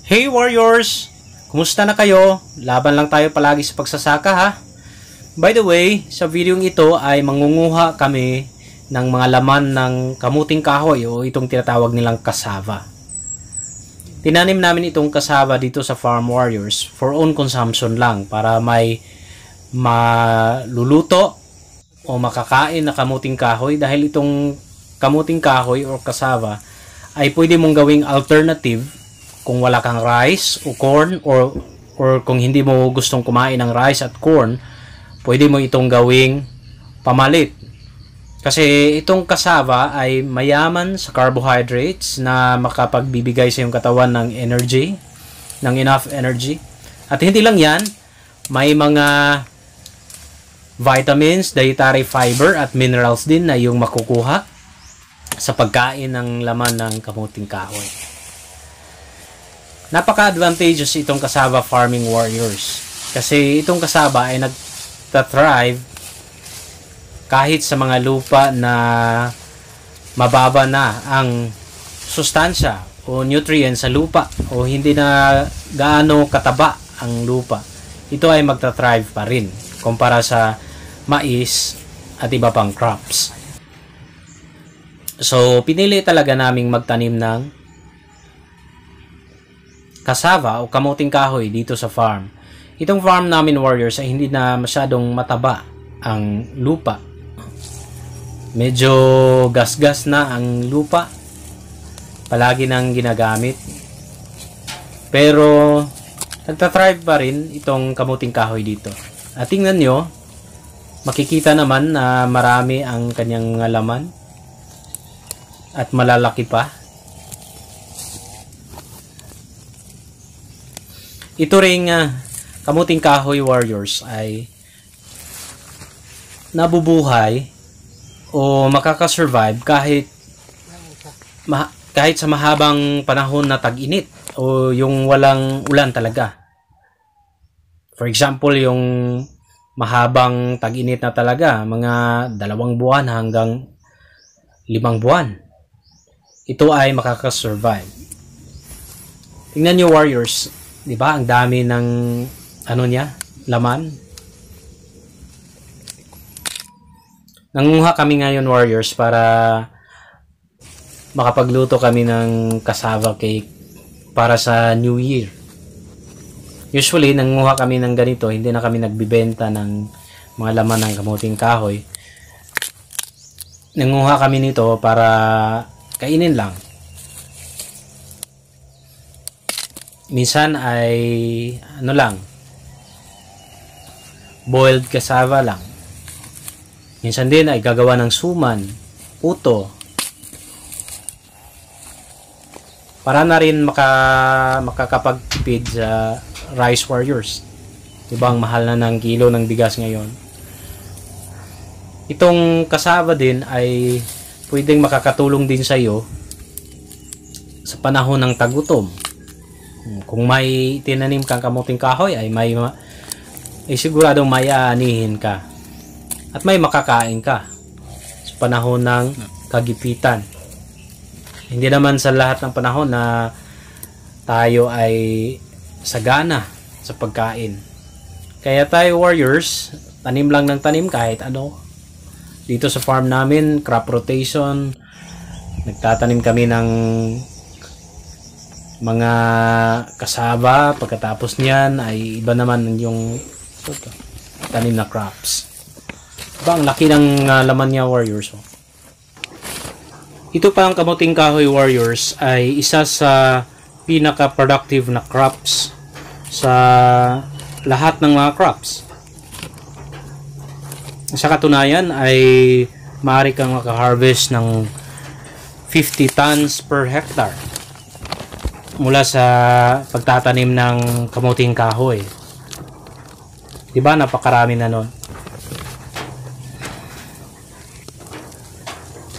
Hey warriors! Kumusta na kayo? Laban lang tayo palagi sa pagsasaka ha. By the way, sa video ito ay mangunguha kami ng mga laman ng kamuting kahoy o itong tinatawag nilang cassava. Tinanim namin itong cassava dito sa Farm Warriors for own consumption lang para may maluluto o makakain na kamuting kahoy dahil itong kamuting kahoy o cassava ay pwede mong gawing alternative kung wala kang rice o corn or kung hindi mo gustong kumain ng rice at corn, pwede mo itong gawing pamalit. Kasi itong cassava ay mayaman sa carbohydrates na makapagbibigay sa iyong katawan ng energy, ng enough energy. At hindi lang yan, may mga vitamins, dietary fiber at minerals din na iyong makukuha sa pagkain ng laman ng kamuting kahoy. Napaka-advantageous itong cassava farming warriors. Kasi itong cassava ay nag-thrive kahit sa mga lupa na mababa na ang sustansya o nutrients sa lupa o hindi na gaano kataba ang lupa. Ito ay magta-thrive pa rin kumpara sa mais at iba pang crops. So, pinili talaga naming magtanim ng cassava o kamuting kahoy dito sa farm. Itong farm namin warriors ay hindi na masyadong mataba ang lupa. Medyo gas-gas na ang lupa. Palagi nang ginagamit. Pero nagta-thrive pa rin itong kamuting kahoy dito. At tingnan nyo, makikita naman na marami ang kanyang laman at malalaki pa. Ito ring kamuting kahoy warriors ay nabubuhay o makakasurvive kahit sa mahabang panahon na tag-init o yung walang ulan talaga. For example, yung mahabang tag-init na talaga, mga 2 buwan hanggang 5 buwan. Ito ay makakasurvive. Tingnan nyo warriors, di ba? Ang dami ng laman. Nangunguha kami ngayon warriors para makapagluto kami ng cassava cake para sa New Year. Usually, nangunguha kami ng ganito, hindi na kami nagbibenta ng mga laman ng kamuting kahoy. Nangunguha kami nito para kainin lang. Minsan ay boiled cassava lang. Minsan din ay gagawa ng suman, puto. Para na rin makakapagtipid sa rice warriors. Diba ang mahal na ng kilo ng bigas ngayon. Itong cassava din ay pwedeng makakatulong din sa iyo sa panahon ng tagutom. Kung may tinanim kang kamuting kahoy ay siguradong may aanihin ka at may makakain ka sa panahon ng kagipitan. Hindi naman sa lahat ng panahon na tayo ay sagana sa pagkain. Kaya tayo warriors, tanim lang ng tanim kahit ano. Dito sa farm namin, crop rotation, nagtatanim kami ng mga cassava. Pagkatapos niyan ay iba naman yung tanim na crops. Diba, ang laki ng laman niya warriors. Ito pa ang kamuting kahoy warriors ay isa sa pinaka-productive na crops sa lahat ng mga crops. Sa katunayan ay maaari kang maka-harvest ng 50 tons per hectare mula sa pagtatanim ng kamuting kahoy. Diba, napakarami na nun.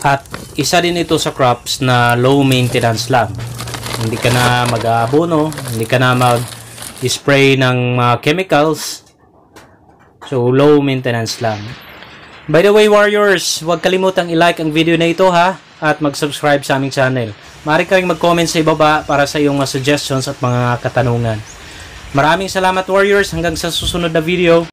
At isa din ito sa crops na low maintenance lang. Hindi ka na mag-aabono, hindi ka na mag-spray ng mga chemicals. So, low maintenance lang. By the way, warriors, huwag kalimutang i-like ang video na ito ha, at mag-subscribe sa aming channel. Maaari ka rin mag-comment sa ibaba para sa iyong mga suggestions at mga katanungan. Maraming salamat warriors, hanggang sa susunod na video.